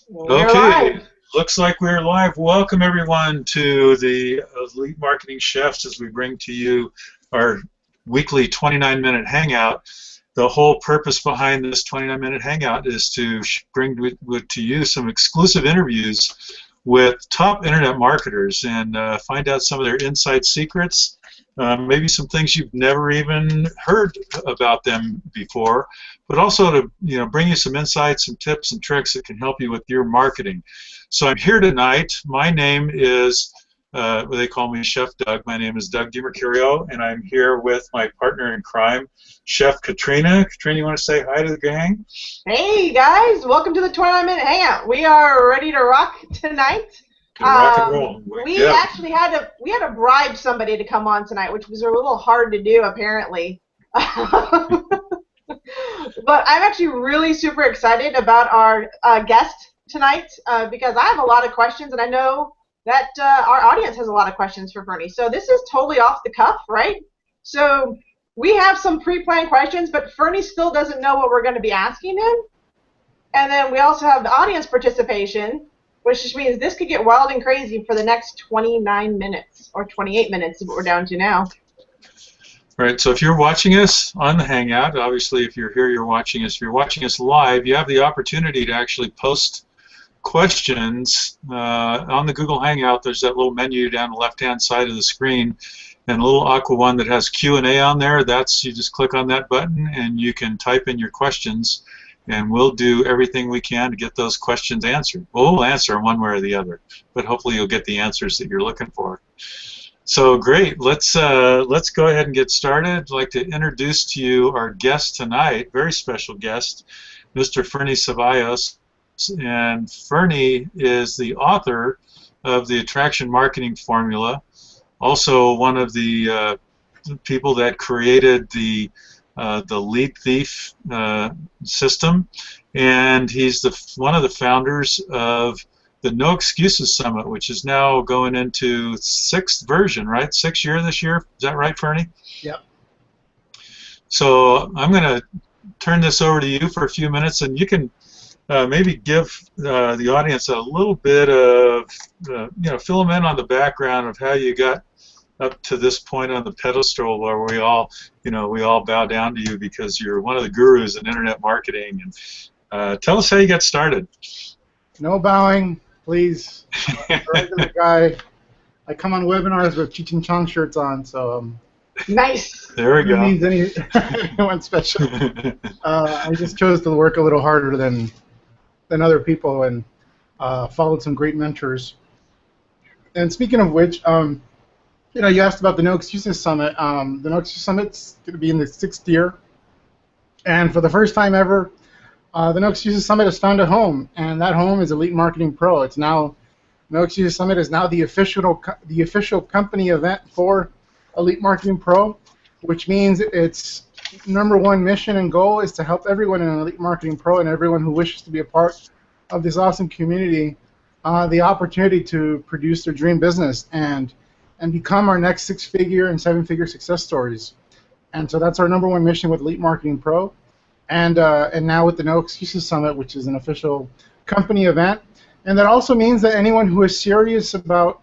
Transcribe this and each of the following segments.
We're Okay, live. looks like we're live. Welcome everyone to the Elite Marketing Chefs as we bring to you our weekly 29-minute hangout. The whole purpose behind this 29-minute hangout is to bring to you some exclusive interviews with top internet marketers and find out some of their inside secrets, maybe some things you've never even heard about them before, but also to bring you some insights, some tips and tricks that can help you with your marketing. So I'm here tonight. My name is, they call me Chef Doug. My name is Doug DiMercurio, and I'm here with my partner in crime, Chef Katrina. Katrina, you want to say hi to the gang? Hey guys, welcome to the 29-minute hangout. We are ready to rock tonight. To rock and roll. We actually had to bribe somebody to come on tonight, which was a little hard to do apparently. But I'm actually really super excited about our guest tonight because I have a lot of questions, and I know that our audience has a lot of questions for Ferny. So this is totally off the cuff, right? So we have some pre-planned questions, but Ferny still doesn't know what we're going to be asking him. And then we also have the audience participation, which just means this could get wild and crazy for the next 29 minutes, or 28 minutes is what we're down to now. Right, so if you're watching us on the Hangout, obviously if you're here, you're watching us. If you're watching us live, you have the opportunity to actually post questions on the Google Hangout. There's that little menu down the left-hand side of the screen, and a little aqua one that has Q&A on there. You just click on that button, and you can type in your questions, and we'll do everything we can to get those questions answered. We'll answer them one way or the other, but hopefully you'll get the answers that you're looking for. So great, let's go ahead and get started. I'd like to introduce to you our guest tonight, very special guest, Mr. Ferny Ceballos. And Ferny is the author of the Attraction Marketing Formula, also one of the people that created the Lead Thief system, and he's one of the founders of the No Excuses Summit, which is now going into 6th version, right? 6th year this year. Is that right, Ferny? Yep. So I'm going to turn this over to you for a few minutes, and you can maybe give the audience a little bit of, fill them in on the background of how you got up to this point on the pedestal where we all bow down to you because you're one of the gurus in internet marketing. And tell us how you got started. No bowing, please. Regular guy. I come on webinars with Cheech and Chong shirts on, so nice. There we go. Means anyone special. I just chose to work a little harder than other people and followed some great mentors. And speaking of which, you asked about the No Excuses Summit. The No Excuses Summit's going to be in the 6th year, and for the first time ever, the No Excuses Summit has found a home, and that home is Elite Marketing Pro. It's now No Excuses Summit is now the official company event for Elite Marketing Pro, which means its #1 mission and goal is to help everyone in Elite Marketing Pro and everyone who wishes to be a part of this awesome community the opportunity to produce their dream business and become our next 6-figure and 7-figure success stories. And so that's our #1 mission with Elite Marketing Pro. And now with the No Excuses Summit, which is an official company event. And that also means that anyone who is serious about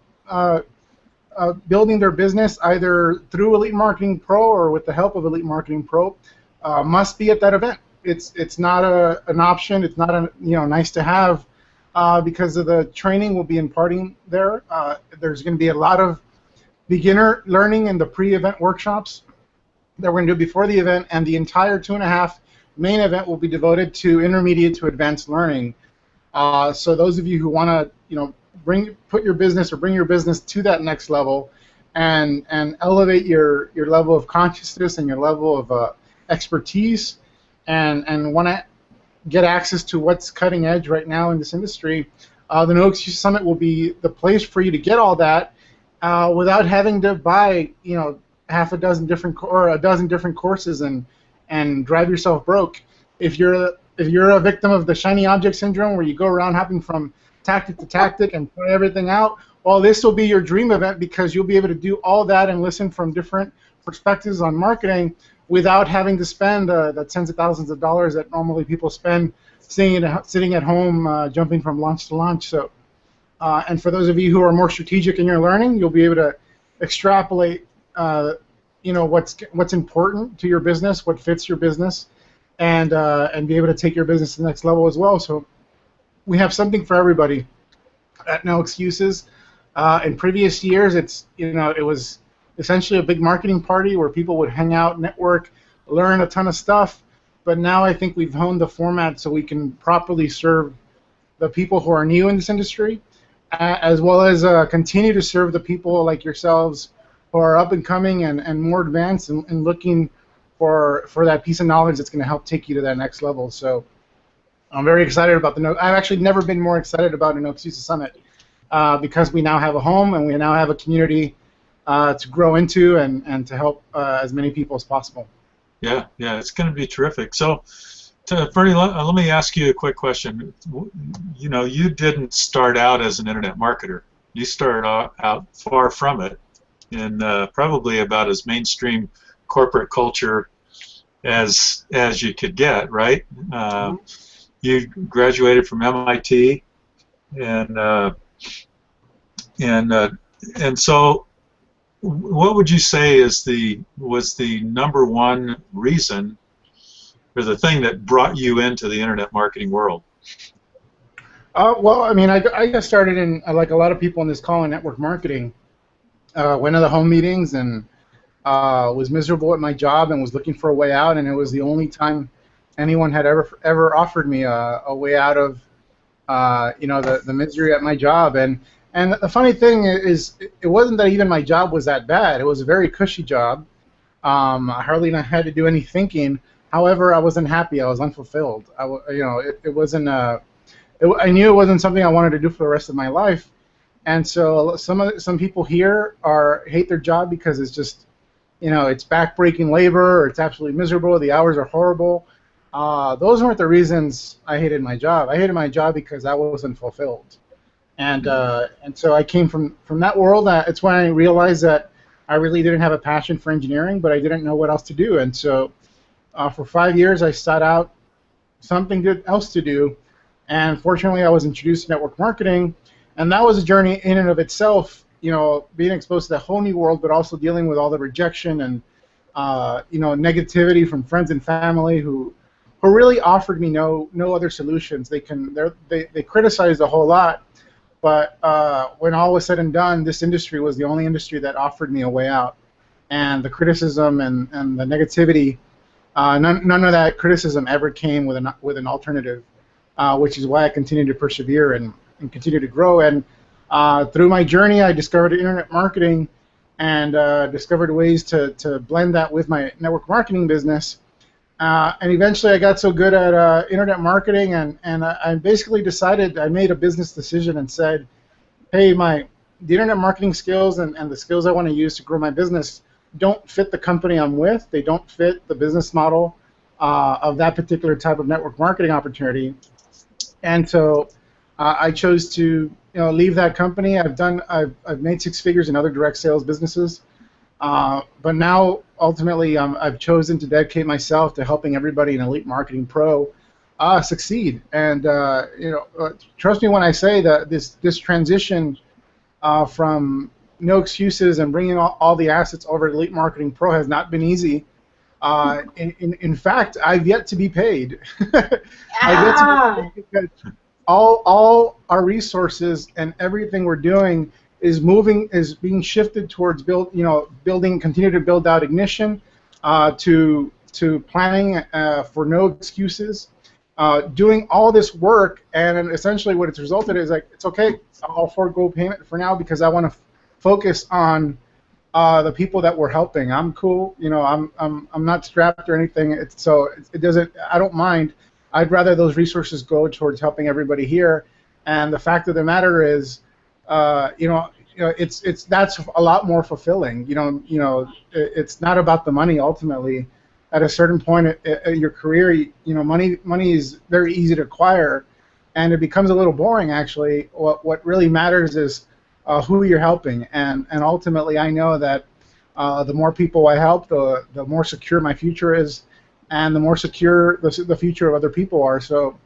building their business, either through Elite Marketing Pro or with the help of Elite Marketing Pro, must be at that event. It's not an option. It's not a nice to have because of the training we'll be imparting there. There's going to be a lot of beginner learning in the pre-event workshops that we're going to do before the event, and the entire 2.5 main event will be devoted to intermediate to advanced learning. So those of you who want to, bring your business to that next level, and elevate your level of consciousness and your level of expertise, and want to get access to what's cutting edge right now in this industry, the No Excuses Summit will be the place for you to get all that without having to buy, a dozen different courses and drive yourself broke. If you're a victim of the shiny object syndrome, where you go around hopping from tactic to tactic and try everything out, well, this will be your dream event because you'll be able to do all that and listen from different perspectives on marketing without having to spend the tens of thousands of dollars that normally people spend sitting at home jumping from launch to launch. So, and for those of you who are more strategic in your learning, you'll be able to extrapolate, what's important to your business, what fits your business, and be able to take your business to the next level as well. So, we have something for everybody at No Excuses. In previous years, it was essentially a big marketing party where people would hang out, network, learn a ton of stuff. But now I think we've honed the format so we can properly serve the people who are new in this industry, as well as continue to serve the people like yourselves who are up and coming and more advanced and looking for that piece of knowledge that's going to help take you to that next level. So I'm very excited about I've actually never been more excited about an No Excuses Summit because we now have a home and we now have a community to grow into and to help as many people as possible. Yeah, it's going to be terrific. So, Ferny, let me ask you a quick question. You didn't start out as an internet marketer. You started out far from it, in probably about as mainstream corporate culture as you could get, right? You graduated from MIT, and so, what would you say was the number one reason, or the thing that brought you into the internet marketing world? Well, I mean, I got started in, like a lot of people in this call, in network marketing. Went to the home meetings and was miserable at my job and was looking for a way out, and it was the only time anyone had ever offered me a way out of the misery at my job. And the funny thing is, it wasn't that even my job was that bad. It was a very cushy job. I hardly had to do any thinking. However, I wasn't happy. I was unfulfilled. It wasn't. I knew it wasn't something I wanted to do for the rest of my life. And so some people here hate their job because it's just, it's backbreaking labor, or it's absolutely miserable. The hours are horrible. Those weren't the reasons I hated my job. I hated my job because I wasn't fulfilled. And so I came from that world. It's when I realized that I really didn't have a passion for engineering, but I didn't know what else to do. And so for 5 years, I sought out something else to do. And fortunately, I was introduced to network marketing, and that was a journey in and of itself. Being exposed to the whole new world, but also dealing with all the rejection and negativity from friends and family who really offered me no other solutions. They criticized a whole lot. But when all was said and done, this industry was the only industry that offered me a way out. And the criticism and the negativity, none of that criticism ever came with an alternative, which is why I continue to persevere and continue to grow. And through my journey, I discovered internet marketing and discovered ways to blend that with my network marketing business. And eventually I got so good at internet marketing, and I basically decided, I made a business decision and said, hey, the internet marketing skills and the skills I want to use to grow my business don't fit the company I'm with. They don't fit the business model of that particular type of network marketing opportunity. And so I chose to leave that company. I've made 6 figures in other direct sales businesses. But now, ultimately, I've chosen to dedicate myself to helping everybody in Elite Marketing Pro succeed. And trust me when I say that this transition from No Excuses and bringing all the assets over to Elite Marketing Pro has not been easy. In fact, I've yet to be paid. I've yet to be paid because all our resources and everything we're doing is being shifted towards continue to build out Ignition, to planning for No Excuses, doing all this work, and essentially what it's resulted is like, it's okay, I'll forego payment for now because I want to focus on the people that we're helping. I'm cool, I'm not strapped or anything. I don't mind. I'd rather those resources go towards helping everybody here. And the fact of the matter is, that's a lot more fulfilling. It's not about the money ultimately. At a certain point in your career, money is very easy to acquire, and it becomes a little boring actually. What really matters is who you're helping, and ultimately I know that The more people I help, the more secure my future is, and the more secure the future of other people are. So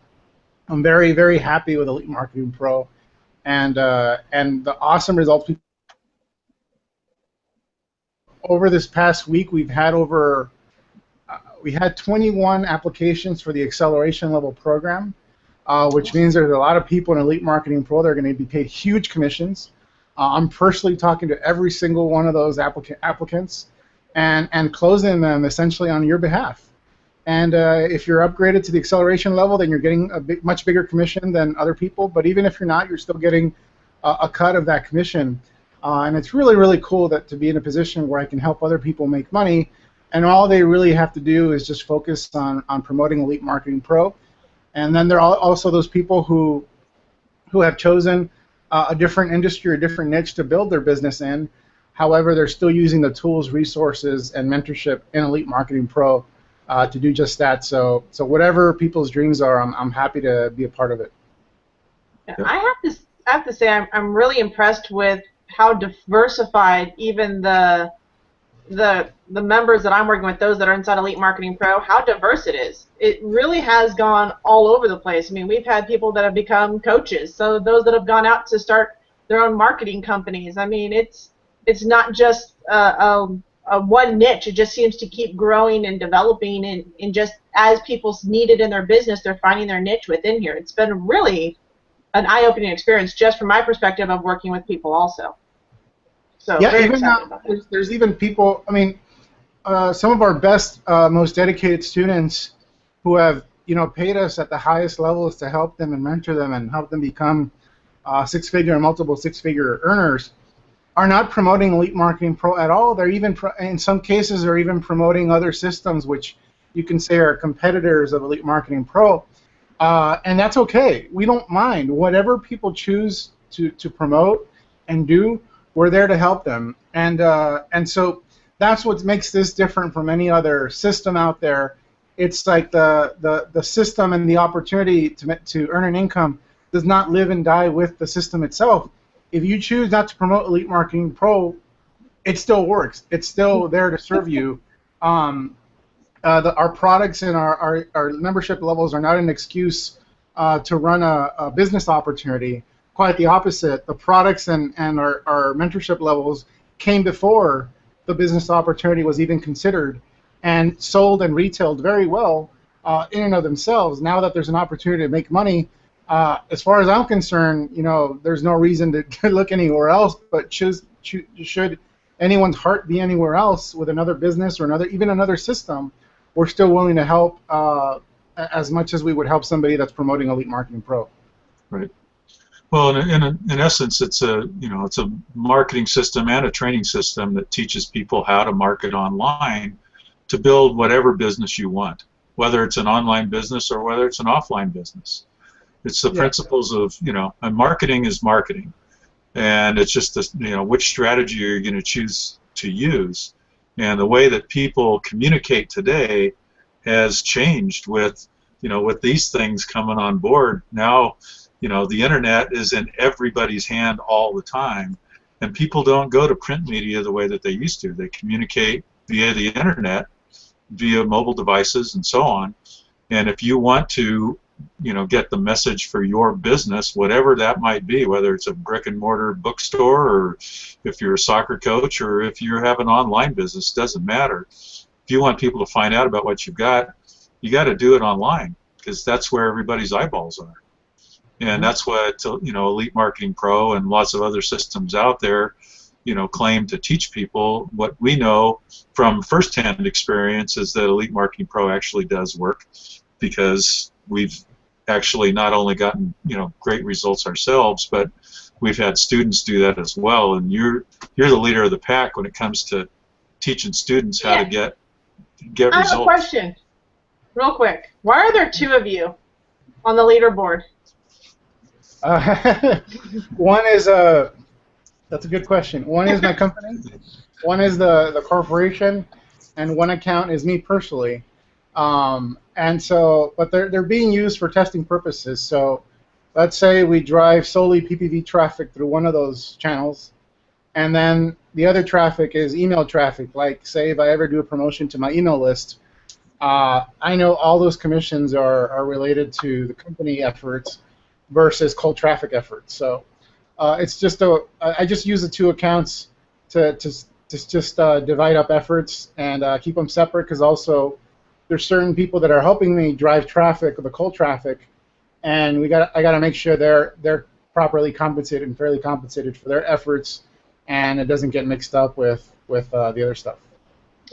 I'm very, very happy with Elite Marketing Pro, and the awesome results. Over this past week, we had 21 applications for the acceleration level program, which means there's a lot of people in Elite Marketing Pro that are going to be paid huge commissions. I'm personally talking to every single one of those applicants and closing them essentially on your behalf. And if you're upgraded to the acceleration level, then you're getting a much bigger commission than other people. But even if you're not, you're still getting a cut of that commission. And it's really, really cool to be in a position where I can help other people make money. And all they really have to do is just focus on promoting Elite Marketing Pro. And then there are also those people who have chosen a different industry or a different niche to build their business in. However, they're still using the tools, resources, and mentorship in Elite Marketing Pro to do just that. So whatever people's dreams are, I'm happy to be a part of it. I have to say I'm really impressed with how diversified even the members that I'm working with, those that are inside Elite Marketing Pro, how diverse it is. It really has gone all over the place. I mean, we've had people that have become coaches, so those that have gone out to start their own marketing companies. I mean, it's not just a one niche. It just seems to keep growing and developing, and just as people need it in their business, they're finding their niche within here. It's been really an eye-opening experience just from my perspective of working with people also. So yeah, very even excited about that. There's even people, I mean, some of our best, most dedicated students who have, paid us at the highest levels to help them and mentor them and help them become six-figure and multiple six-figure earners are not promoting Elite Marketing Pro at all. They're even, in some cases, they're even promoting other systems which you can say are competitors of Elite Marketing Pro. And that's okay. We don't mind. Whatever people choose to promote and do, we're there to help them. And so that's what makes this different from any other system out there. It's like the system and the opportunity to earn an income does not live and die with the system itself. If you choose not to promote Elite Marketing Pro, it still works. It's still there to serve you. Our products and our membership levels are not an excuse to run a business opportunity. Quite the opposite. The products and our mentorship levels came before the business opportunity was even considered, and sold and retailed very well in and of themselves. Now that there's an opportunity to make money, as far as I'm concerned, there's no reason to look anywhere else. But should anyone's heart be anywhere else with another business or even another system, we're still willing to help as much as we would help somebody that's promoting Elite Marketing Pro. Right. Well, in essence, it's a marketing system and a training system that teaches people how to market online to build whatever business you want, whether it's an online business or whether it's an offline business. It's the principles of, and marketing is marketing, and it's just this, which strategy are you going to choose to use, and the way that people communicate today has changed with these things coming on board now. The internet is in everybody's hand all the time, and people don't go to print media the way that they used to. They communicate via the internet, via mobile devices, and so on. And if you want to, get the message for your business, whatever that might be, whether it's a brick-and-mortar bookstore, or if you're a soccer coach, or if you have an online business, doesn't matter. If you want people to find out about what you've got, you got to do it online, because that's where everybody's eyeballs are. And that's what Elite Marketing Pro and lots of other systems out there, claim to teach people. What we know from first-hand experience is that Elite Marketing Pro actually does work, because we've actually not only gotten great results ourselves, but we've had students do that as well. And you're the leader of the pack when it comes to teaching students how to get results. I have a question, real quick. Why are there two of you on the leaderboard? One is that's a good question. One is my company, one is the corporation, and one account is me personally. And so, but they're being used for testing purposes. So, let's say we drive solely PPV traffic through one of those channels, And then the other traffic is email traffic. Like, say, if I ever do a promotion to my email list, I know all those commissions are related to the company efforts versus cold traffic efforts. So it's just I just use the two accounts to just divide up efforts and keep them separate, because also there's certain people that are helping me drive traffic, the cold traffic, and I got to make sure they're properly compensated and fairly compensated for their efforts, and it doesn't get mixed up with the other stuff.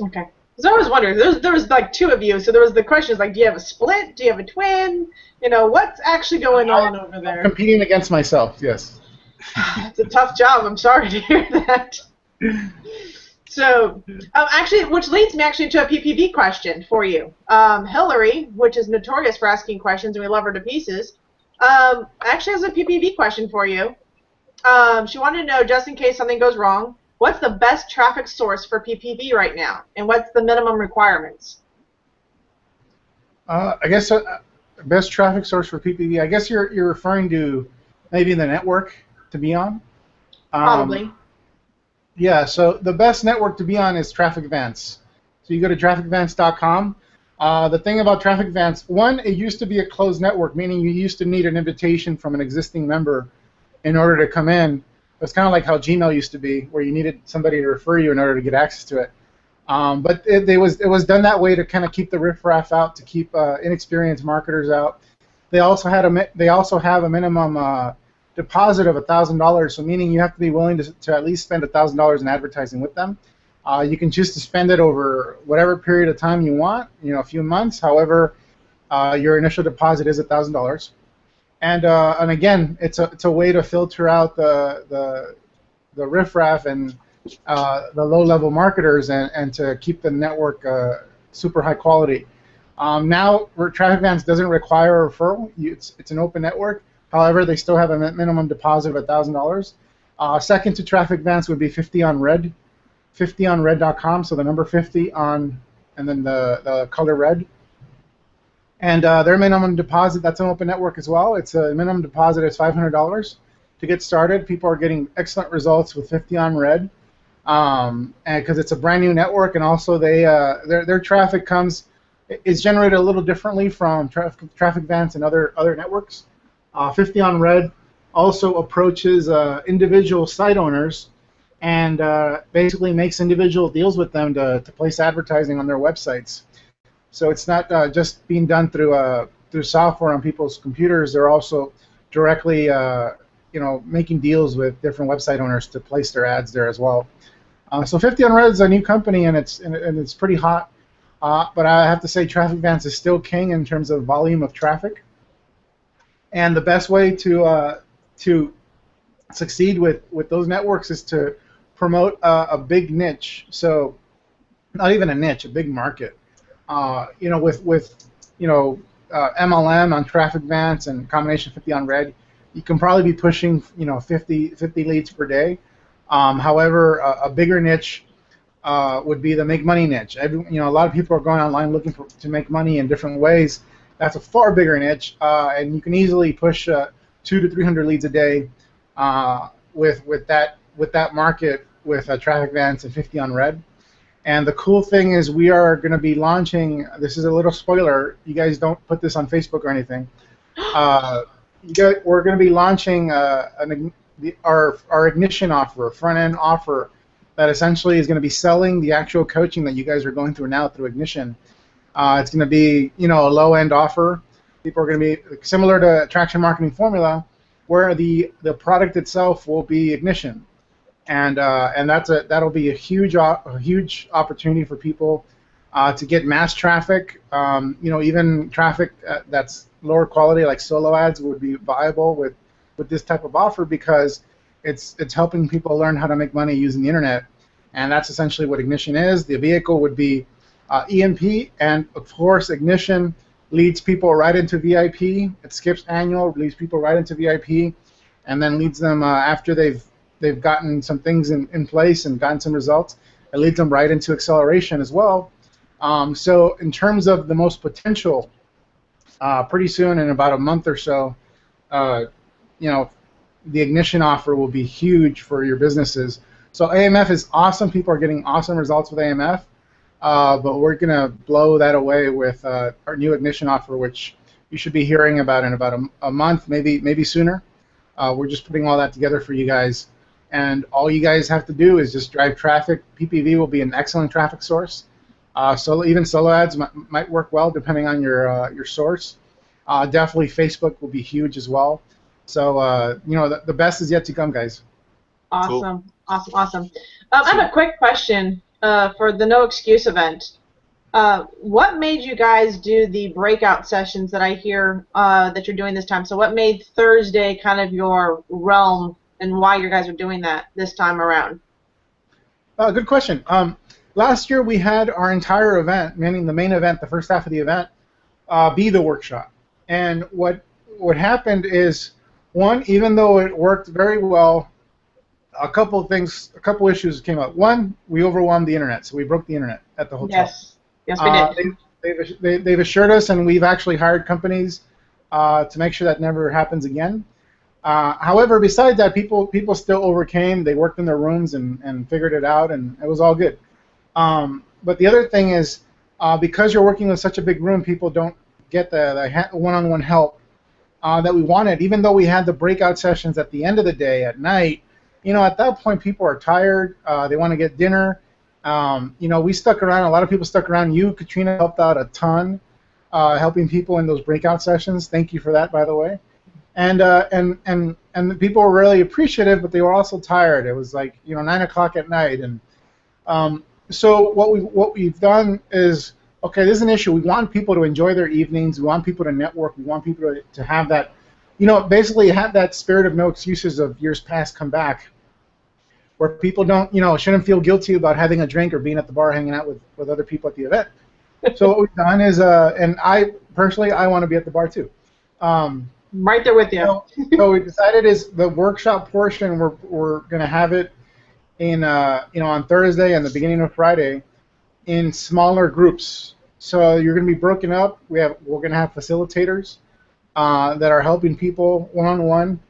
Okay. So I was wondering, there was like two of you, so there was the questions like, do you have a split? Do you have a twin? You know, what's actually going on over there? I'm competing against myself, yes. It's a tough job. I'm sorry to hear that. So, actually, which leads me actually to a PPV question for you. Hillary, which is notorious for asking questions, and we love her to pieces, actually has a PPV question for you. She wanted to know, just in case something goes wrong, what's the best traffic source for PPV right now, and what's the minimum requirements? I guess best traffic source for PPV. I guess you're referring to maybe the network to be on. Probably. Yeah. So the best network to be on is Traffic Advance. So you go to trafficadvance.com. The thing about Traffic Advance, one, it used to be a closed network, meaning you used to need an invitation from an existing member in order to come in. It's kind of like how Gmail used to be, where you needed somebody to refer you in order to get access to it. But it was done that way to kind of keep the riffraff out, to keep inexperienced marketers out. They also have a minimum deposit of $1,000, so meaning you have to be willing to at least spend $1,000 in advertising with them. You can choose to spend it over whatever period of time you want, a few months. However, your initial deposit is $1,000. And again, it's a way to filter out the riffraff and the low-level marketers and to keep the network super high quality. Now, Traffic Advance doesn't require a referral. It's an open network. However, they still have a minimum deposit of $1,000. Second to Traffic Advance would be 50 on Red, 50onred.com. So the number 50 on, and then the color red. And their minimum deposit, that's an open network as well. It's a minimum deposit is $500 to get started. People are getting excellent results with 50 on Red, and because it's a brand new network, and also their traffic is generated a little differently from Traffic Advance and other networks. 50 on Red also approaches individual site owners and basically makes individual deals with them to place advertising on their websites. So it's not just being done through software on people's computers. They're also directly, making deals with different website owners to place their ads there as well. So 50 on Red is a new company, and it's pretty hot. But I have to say, Traffic Advance is still king in terms of volume of traffic. And the best way to succeed with those networks is to promote a big niche. So not even a niche, a big market. With MLM on Traffic Advance and combination 50 on Red, you can probably be pushing 50 leads per day. However, a bigger niche would be the make money niche. A lot of people are going online looking to make money in different ways. That's a far bigger niche, and you can easily push 200 to 300 leads a day with that market with Traffic Advance and 50 on Red. And the cool thing is we are going to be launching, this is a little spoiler, you guys don't put this on Facebook or anything. We're going to be launching our Ignition offer, a front-end offer that essentially is going to be selling the actual coaching that you guys are going through now through Ignition. It's going to be, a low-end offer. People are going to be similar to Attraction Marketing Formula, where the product itself will be Ignition. And that'll be a huge opportunity for people to get mass traffic. Even traffic that's lower quality, like solo ads, would be viable with this type of offer, because it's helping people learn how to make money using the internet, and that's essentially what Ignition is. The vehicle would be EMP, and of course Ignition leads people right into VIP. It skips annual, leads people right into VIP, and then leads them after they've gotten some things in place and gotten some results. It leads them right into acceleration as well. So in terms of the most potential, pretty soon, in about a month or so, the Ignition offer will be huge for your businesses. So AMF is awesome. People are getting awesome results with AMF, but we're going to blow that away with our new ignition offer, which you should be hearing about in about a month, maybe sooner. We're just putting all that together for you guys, and all you guys have to do is just drive traffic. PPV will be an excellent traffic source. Even solo ads might work well depending on your source. Definitely Facebook will be huge as well. So the best is yet to come, guys. Awesome, cool. Awesome. I have a quick question for the No Excuse event. What made you guys do the breakout sessions that I hear that you're doing this time? So what made Thursday kind of your realm, and why you guys are doing that this time around? Good question. Last year we had our entire event, meaning the main event, the first half of the event, be the workshop. And what happened is, one, even though it worked very well, a couple issues came up. One, we overwhelmed the internet, so we broke the internet at the hotel. Yes, we did. They've assured us, and we've actually hired companies to make sure that never happens again. However, besides that, people still overcame. They worked in their rooms and figured it out, and it was all good. But the other thing is, because you're working with such a big room, people don't get the one-on-one help that we wanted. Even though we had the breakout sessions at the end of the day at night, at that point people are tired. They want to get dinner. We stuck around. A lot of people stuck around. You, Katrina, helped out a ton, helping people in those breakout sessions. Thank you for that, by the way. And the people were really appreciative, but they were also tired. It was like 9 o'clock at night, and so what we've done is, okay, this is an issue. We want people to enjoy their evenings. We want people to network. We want people to have that, basically have that spirit of no excuses of years past come back, where people shouldn't feel guilty about having a drink or being at the bar hanging out with other people at the event. So what we've done is, and I personally, I want to be at the bar too. Right there with you. So we decided is the workshop portion, we're going to have it in on Thursday and the beginning of Friday in smaller groups. So you're going to be broken up. We're going to have facilitators that are helping people one-on-one,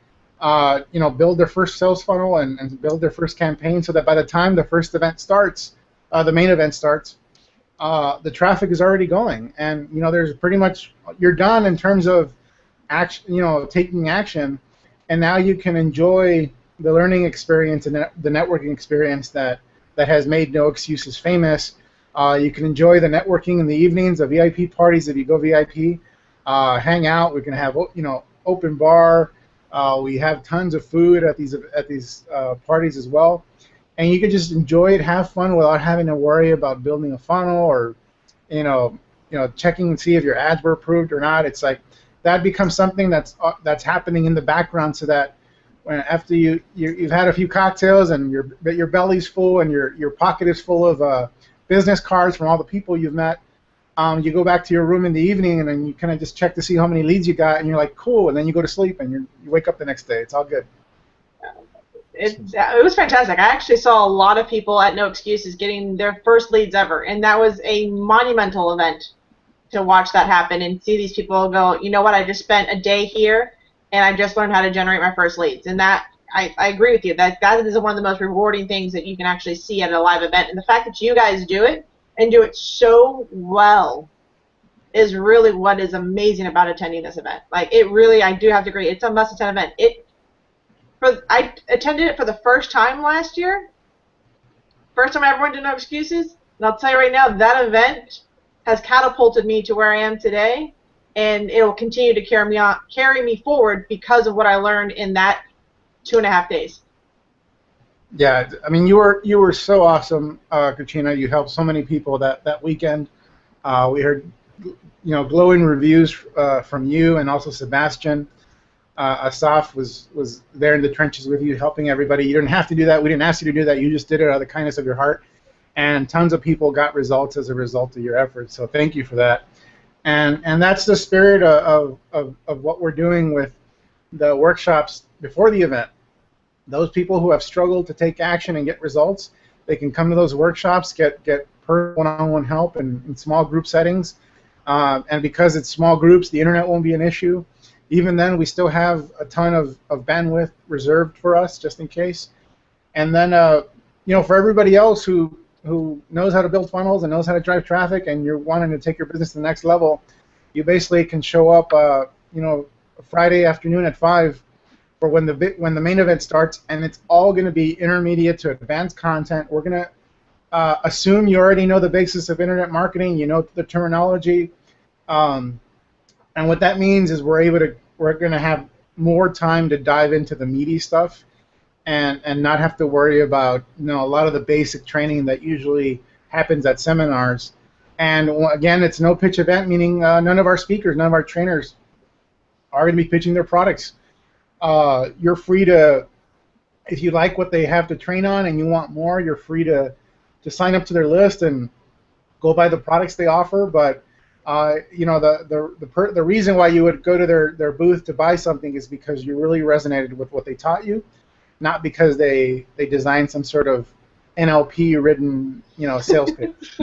build their first sales funnel and build their first campaign, so that by the time the first event starts, the main event starts, the traffic is already going, and there's pretty much, you're done in terms of action, taking action, and now you can enjoy the learning experience and the networking experience that has made No Excuses famous. You can enjoy the networking in the evenings, the VIP parties if you go VIP, hang out. We can have open bar. We have tons of food at these parties as well, and you can just enjoy it, have fun without having to worry about building a funnel or checking and see if your ads were approved or not. It's like that becomes something that's happening in the background, so that after you've had a few cocktails and your belly's full and your pocket is full of business cards from all the people you've met, you go back to your room in the evening and then you kind of just check to see how many leads you got, and you're like, cool, and then you go to sleep and you wake up the next day. It's all good. It was fantastic. I actually saw a lot of people at No Excuses getting their first leads ever, and that was a monumental event to watch that happen and see these people go, you know what, I just spent a day here and I just learned how to generate my first leads. And that, I agree with you, that is one of the most rewarding things that you can actually see at a live event. And the fact that you guys do it and do it so well is really what is amazing about attending this event. Like, it really, I do have to agree, it's a must-attend event. I attended it for the first time last year. First time I ever went to No Excuses. And I'll tell you right now, that event has catapulted me to where I am today, and it will continue to carry me forward because of what I learned in that 2.5 days. Yeah, I mean, you were so awesome, Katrina. You helped so many people that weekend. We heard glowing reviews from you and also Sebastian. Asaf was there in the trenches with you, helping everybody. You didn't have to do that. We didn't ask you to do that. You just did it out of the kindness of your heart. And tons of people got results as a result of your efforts. So thank you for that. And that's the spirit of what we're doing with the workshops before the event. Those people who have struggled to take action and get results, they can come to those workshops, get one-on-one help in small group settings. And because it's small groups, the internet won't be an issue. Even then, we still have a ton of bandwidth reserved for us, just in case. And then for everybody else who knows how to build funnels and knows how to drive traffic, and you're wanting to take your business to the next level, you basically can show up, Friday afternoon at 5 for when the main event starts, and it's all going to be intermediate to advanced content. We're going to assume you already know the basis of internet marketing, you know the terminology, and what that means is we're going to have more time to dive into the meaty stuff, and not have to worry about a lot of the basic training that usually happens at seminars. And again, it's no pitch event, meaning none of our speakers, none of our trainers are going to be pitching their products. You're free to, if you like what they have to train on and you want more, you're free to sign up to their list and go buy the products they offer. But the reason why you would go to their booth to buy something is because you really resonated with what they taught you, not because they designed some sort of NLP-ridden sales pitch.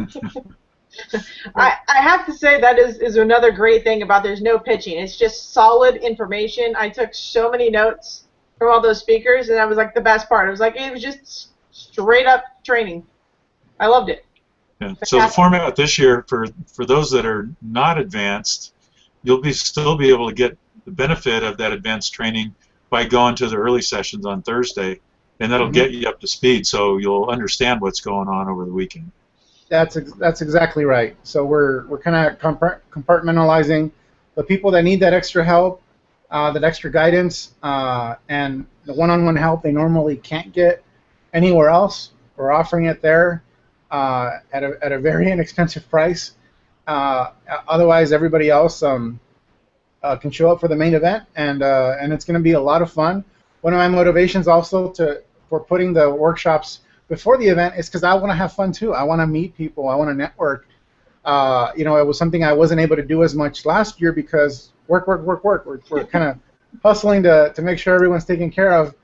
I have to say that is another great thing about there's no pitching. It's just solid information. I took so many notes from all those speakers, and that was like the best part. It was just straight up training. I loved it. Yeah. So the format this year for those that are not advanced, you'll still be able to get the benefit of that advanced training by going to the early sessions on Thursday, and that'll get you up to speed, so you'll understand what's going on over the weekend. That's exactly right. So we're kind of compartmentalizing the people that need that extra help, that extra guidance, and the one-on-one help they normally can't get anywhere else. We're offering it there at a very inexpensive price. Otherwise, everybody else can show up for the main event, and it's going to be a lot of fun. One of my motivations also for putting the workshops before the event is because I want to have fun too. I want to meet people. I want to network. It was something I wasn't able to do as much last year because work. We're kind of hustling to make sure everyone's taken care of,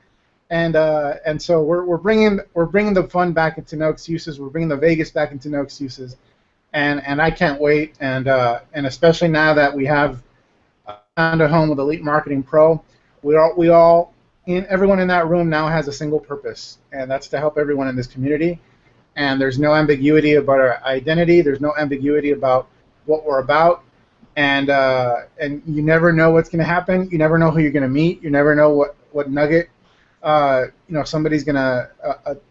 and so we're bringing the fun back into No Excuses. We're bringing the Vegas back into No Excuses, and I can't wait. And especially now that we have found a home with Elite Marketing Pro, everyone in that room now has a single purpose, and that's to help everyone in this community. And there's no ambiguity about our identity. There's no ambiguity about what we're about. And you never know what's going to happen. You never know who you're going to meet. You never know what nugget, somebody's going to,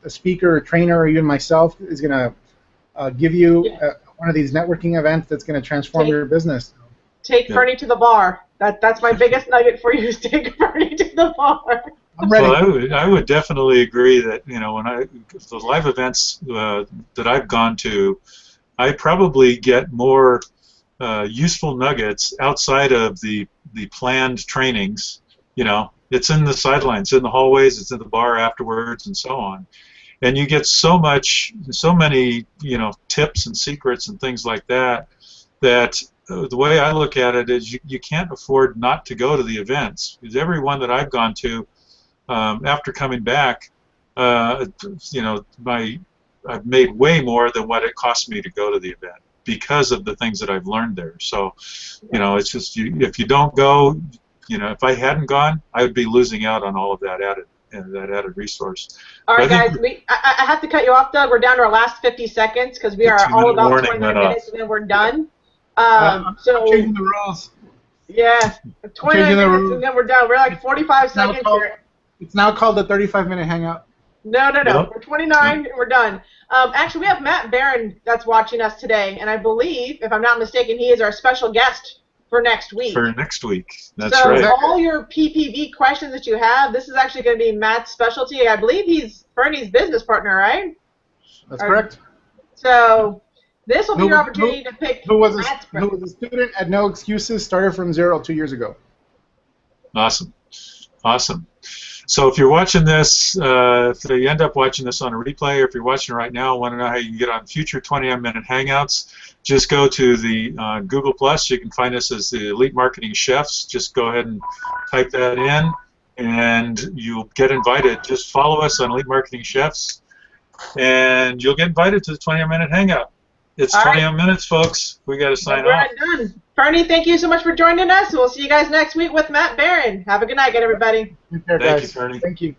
a speaker, a trainer, or even myself is going to give you one of these networking events that's going to transform your business. Take Ferny to the bar. That's my biggest nugget for you, is take Ferny to the bar. I'm ready. Well, I would definitely agree that when the live events that I've gone to, I probably get more useful nuggets outside of the planned trainings. It's in the sidelines, in the hallways, it's in the bar afterwards, and so on. And you get so many tips and secrets and things like that. The way I look at it is you can't afford not to go to the events, because every one that I've gone to, after coming back, I've made way more than what it cost me to go to the event because of the things that I've learned there. So, it's just if you don't go, if I hadn't gone, I would be losing out on all of that added resource. All right, guys, I have to cut you off, Doug. We're down to our last 50 seconds because we are all about 29 minutes, and then we're done. So changing the rules. Yeah, 29 minutes, and then we're done. We're like 45 seconds here. It's now called the 35-minute Hangout. No. We're 29 and we're done. Actually, we have Matt Barron that's watching us today, and I believe, if I'm not mistaken, he is our special guest for next week. That's right. So all your PPV questions that you have, this is actually going to be Matt's specialty. I believe he's Ferny's business partner, right? That's correct. So this will be your opportunity to pick who was a student at No Excuses, started from 0 2 years ago. Awesome. So if you're watching this, if you end up watching this on a replay, or if you're watching right now and want to know how you can get on future 20-minute Hangouts, just go to the Google+. You can find us as the Elite Marketing Chefs. Just go ahead and type that in, and you'll get invited. Just follow us on Elite Marketing Chefs, and you'll get invited to the 20-minute Hangout. It's 20 minutes, folks. We got to sign off. We're done. Ferny, thank you so much for joining us. We'll see you guys next week with Matt Barron. Have a good night, everybody. Take care, guys. Thank you, Ferny. Thank you.